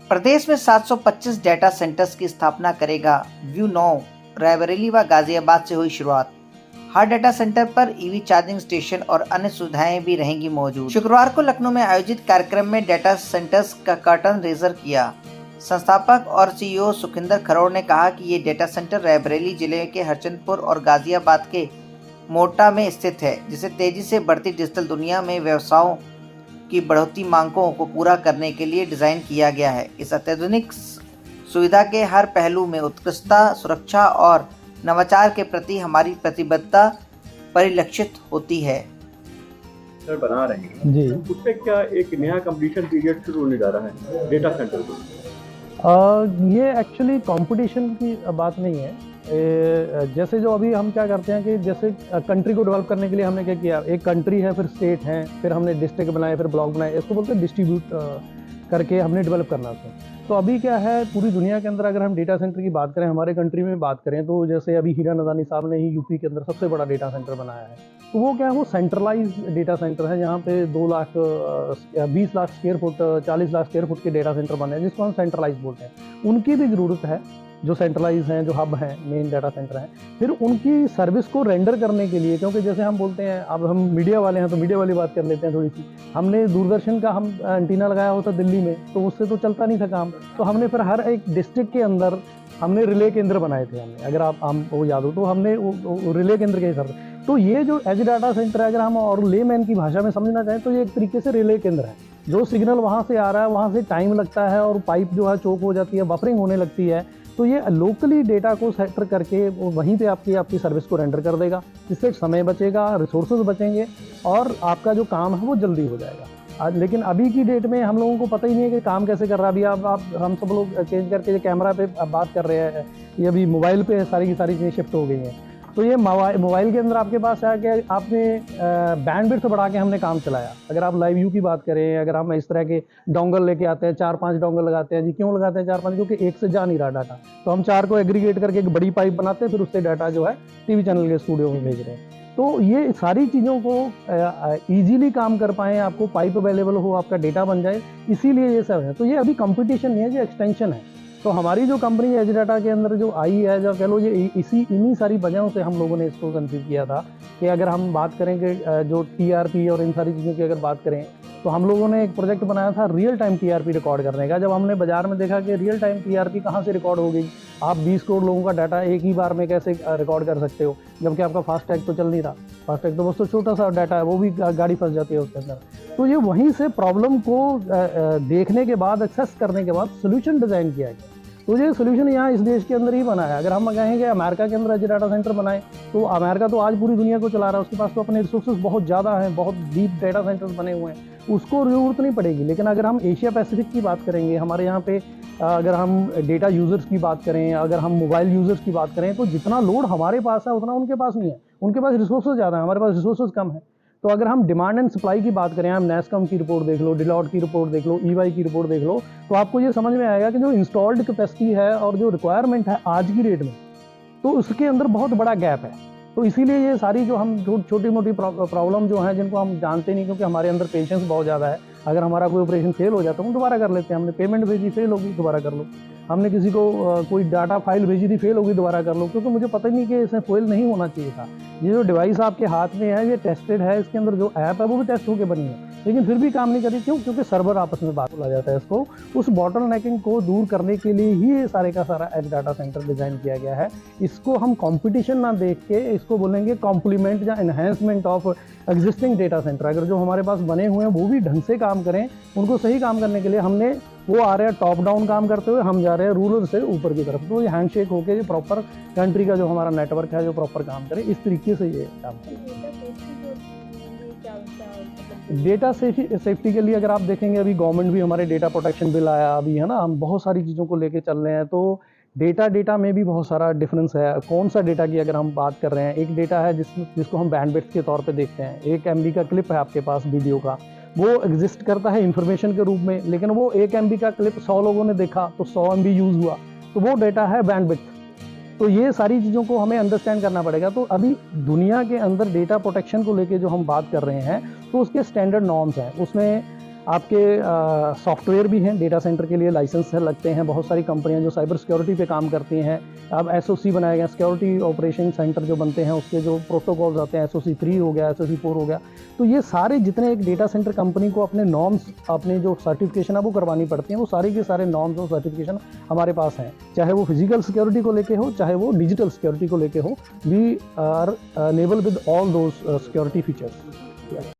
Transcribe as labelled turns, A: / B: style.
A: प्रदेश में 725 data centres की स्थापना करेगा व्यू 9। रायबरेली व गाजियाबाद से हुई शुरुआत। हर डेटा सेंटर पर ईवी चार्जिंग स्टेशन और अन्य सुविधाएं भी रहेंगी मौजूद। शुक्रवार को लखनऊ में आयोजित कार्यक्रम में डेटा सेंटर्स का कर्टन रेजर किया। संस्थापक और सीईओ सुखिंदर खरोड़ ने कहा कि ये डेटा सेंटर रायबरेली जिले के हरचंदपुर और गाजियाबाद के मोटा में स्थित है, जिसे तेजी से बढ़ती डिजिटल दुनिया में व्यवसायों की बढ़ती मांगों को पूरा करने के लिए डिज़ाइन किया गया है। इस अत्याधुनिक सुविधा के हर पहलू में उत्कृष्टता, सुरक्षा और नवाचार के प्रति हमारी प्रतिबद्धता परिलक्षित होती है।
B: सर बना रहे हैं जी, उससे क्या एक नया कंपटीशन पीरियड शुरू होने जा रहा है डेटा सेंटर को?
C: ये एक्चुअली कंपटीशन की बात नहीं है। जैसे जो अभी हम क्या करते हैं कि जैसे कंट्री को डेवलप करने के लिए हमने क्या किया, एक कंट्री है, फिर स्टेट है, फिर हमने डिस्ट्रिक्ट बनाए, फिर ब्लॉक बनाए, इसको बोलते हैं डिस्ट्रीब्यूट करके हमने डेवलप करना था। तो अभी क्या है, पूरी दुनिया के अंदर अगर हम डेटा सेंटर की बात करें, हमारे कंट्री में बात करें, तो जैसे अभी हीरन अदानी साहब ने ही यूपी के अंदर सबसे बड़ा डेटा सेंटर बनाया है। तो वो क्या है, वो सेंट्रलाइज डेटा सेंटर है, जहाँ पे 20 lakh square foot, 40 lakh square foot के डेटा सेंटर बने हैं, जिसको हम सेंट्रलाइज बोलते हैं। उनकी भी ज़रूरत है, जो सेंट्रलाइज हैं, जो हब हैं, मेन डाटा सेंटर हैं। फिर उनकी सर्विस को रेंडर करने के लिए, क्योंकि जैसे हम बोलते हैं, अब हम मीडिया वाले हैं तो मीडिया वाली बात कर लेते हैं थोड़ी सी। हमने दूरदर्शन का हम एंटीना लगाया होता दिल्ली में, तो उससे तो चलता नहीं था काम। तो हमने फिर हर एक डिस्ट्रिक्ट के अंदर हमने रिले केंद्र बनाए थे। हमने, अगर आप वो याद हो तो हमने वो रिले केंद्र के हिसाब से। तो ये जो एज डाटा सेंटर है, अगर हम और लेमैन की भाषा में समझना चाहें तो ये एक तरीके से रिले केंद्र है। जो सिग्नल वहाँ से आ रहा है, वहाँ से टाइम लगता है और पाइप जो है चोक हो जाती है, बफरिंग होने लगती है। तो ये लोकली डेटा को सेंटर करके वो वहीं पे आपकी सर्विस को रेंडर कर देगा, जिससे समय बचेगा, रिसोर्सेज बचेंगे और आपका जो काम है वो जल्दी हो जाएगा। लेकिन अभी की डेट में हम लोगों को पता ही नहीं है कि काम कैसे कर रहा है। अभी आप हम सब लोग चेंज करके कैमरा पे बात कर रहे हैं, ये अभी मोबाइल पे सारी की सारी चीज़ें शिफ्ट हो गई हैं। तो ये मोबाइल के अंदर आपके पास है कि आपने बैंडविड्थ बढ़ा के हमने काम चलाया। अगर आप लाइव व्यू की बात करें, अगर हम इस तरह के डोंगल लेके आते हैं, 4-5 डोंगल लगाते हैं जी। क्यों लगाते हैं 4-5? क्योंकि एक से जा नहीं रहा डाटा, तो हम 4 को एग्रीगेट करके एक बड़ी पाइप बनाते हैं, फिर उससे डाटा जो है टीवी चैनल के स्टूडियो में भेज रहे हैं। तो ये सारी चीज़ों को ईजीली काम कर पाएँ, आपको पाइप अवेलेबल हो, आपका डेटा बन जाए, इसीलिए ये सब है। तो ये अभी कंपटीशन नहीं है, ये एक्सटेंशन है। तो हमारी जो कंपनी एज डाटा के अंदर जो आई है, जो कह लो, ये इन्हीं सारी वजहों से हम लोगों ने इसको कंसीव किया था कि अगर हम बात करें कि जो टीआरपी और इन सारी चीज़ों की अगर बात करें, तो हम लोगों ने एक प्रोजेक्ट बनाया था रियल टाइम टीआरपी रिकॉर्ड करने का। जब हमने बाजार में देखा कि रियल टाइम टीआरपी कहाँ से रिकॉर्ड हो गई, आप 20 करोड़ लोगों का डाटा एक ही बार में कैसे रिकॉर्ड कर सकते हो, जबकि आपका फास्टैग तो चल नहीं रहा। फास्टैग तो बस तो छोटा सा डाटा है, वो भी गाड़ी फंस जाती है उसके अंदर। तो ये वहीं से प्रॉब्लम को देखने के बाद, एक्सेस करने के बाद सोल्यूशन डिज़ाइन किया गया। तो ये सोल्यूशन यहाँ इस देश के अंदर ही बना है। अगर हम कहें कि अमेरिका के अंदर एज डाटा सेंटर बनाए, तो अमेरिका तो आज पूरी दुनिया को चला रहा है, उसके पास तो अपने रिसोर्सेज बहुत ज़्यादा हैं, बहुत डीप डाटा सेंटर्स बने हुए हैं, उसको ज़रूरत नहीं पड़ेगी। लेकिन अगर हम एशिया पैसिफिक की बात करेंगे, हमारे यहाँ पे अगर हम डेटा यूज़र्स की बात करें, अगर हम मोबाइल यूज़र्स की बात करें, तो जितना लोड हमारे पास है उतना उनके पास नहीं है। उनके पास रिसोर्सेज ज़्यादा है, हमारे पास रिसोर्सेज कम है। तो अगर हम डिमांड एंड सप्लाई की बात करें, हम नेस्कॉम की रिपोर्ट देख लो, डिलॉट की रिपोर्ट देख लो, ईवाई की रिपोर्ट देख लो, तो आपको ये समझ में आएगा कि जो इंस्टॉल्ड कैपेसिटी है और जो रिक्वायरमेंट है आज की डेट में, तो उसके अंदर बहुत बड़ा गैप है। तो इसीलिए ये सारी जो हम छोटी मोटी प्रॉब्लम जो हैं, जिनको हम जानते नहीं, क्योंकि हमारे अंदर पेशेंस बहुत ज़्यादा है। अगर हमारा कोई ऑपरेशन फेल हो जाता है, हम दोबारा कर लेते हैं। हमने पेमेंट भेजी, फेल होगी, दोबारा कर लो। हमने किसी को कोई डाटा फाइल भेजी थी, फेल होगी, दोबारा कर लो, क्योंकि मुझे पता ही नहीं कि इसमें फेल नहीं होना चाहिए था। ये जो डिवाइस आपके हाथ में है, ये टेस्टेड है, इसके अंदर जो ऐप है वो भी टेस्ट होकर बनी है, लेकिन फिर भी काम नहीं करी। क्यों? क्योंकि सर्वर आपस में बात बोला जाता है। इसको, उस बॉटल नेकिंग को दूर करने के लिए ही ये सारे का सारा एज डाटा सेंटर डिज़ाइन किया गया है। इसको हम कंपटीशन ना देख के इसको बोलेंगे कॉम्प्लीमेंट या enhancement of existing data centre. अगर जो हमारे पास बने हुए हैं वो भी ढंग से काम करें, उनको सही काम करने के लिए हमने, वो आ रहे हैं टॉप डाउन काम करते हुए, हम जा रहे हैं रूरल से ऊपर की तरफ। तो ये हैंडशेक होके ये प्रॉपर कंट्री का जो हमारा नेटवर्क है, जो प्रॉपर काम करे, इस तरीके से ये काम करे। डेटा सेफ्टी के लिए अगर आप देखेंगे, अभी गवर्नमेंट भी हमारे डेटा प्रोटेक्शन बिल आया अभी, है ना, हम बहुत सारी चीज़ों को लेके चल रहे हैं। तो डेटा में भी बहुत सारा डिफरेंस है। कौन सा डेटा की अगर हम बात कर रहे हैं, एक डेटा है जिसको हम बैंडविड्थ के तौर पे देखते हैं। 1 MB का क्लिप है आपके पास वीडियो का, वो एग्जिस्ट करता है इन्फॉर्मेशन के रूप में, लेकिन वो 1 MB का क्लिप 100 लोगों ने देखा तो 100 MB यूज़ हुआ, तो वो डेटा है बैंडविड्थ। तो ये सारी चीज़ों को हमें अंडरस्टैंड करना पड़ेगा। तो अभी दुनिया के अंदर डेटा प्रोटेक्शन को लेके जो हम बात कर रहे हैं, तो उसके स्टैंडर्ड नॉर्म्स हैं। उसमें आपके सॉफ्टवेयर भी हैं, डेटा सेंटर के लिए लाइसेंस लगते हैं। बहुत सारी कंपनियां जो साइबर सिक्योरिटी पे काम करती हैं, अब एसओसी बनाए गए, सिक्योरिटी ऑपरेशन सेंटर जो बनते हैं उसके जो प्रोटोकॉल्स आते हैं, एसओसी 3 हो गया, एसओसी 4 हो गया। तो ये सारे जितने एक डेटा सेंटर कंपनी को अपने नॉर्म्स, अपने जो सर्टिफिकेशन है वो करवानी पड़ती हैं, वो सारे के सारे नॉर्म्स और सर्टिफिकेशन हमारे पास हैं, चाहे वो फिजिकल सिक्योरिटी को लेके हो, चाहे वो डिजिटल सिक्योरिटी को लेके हो। We are enable with all those security features.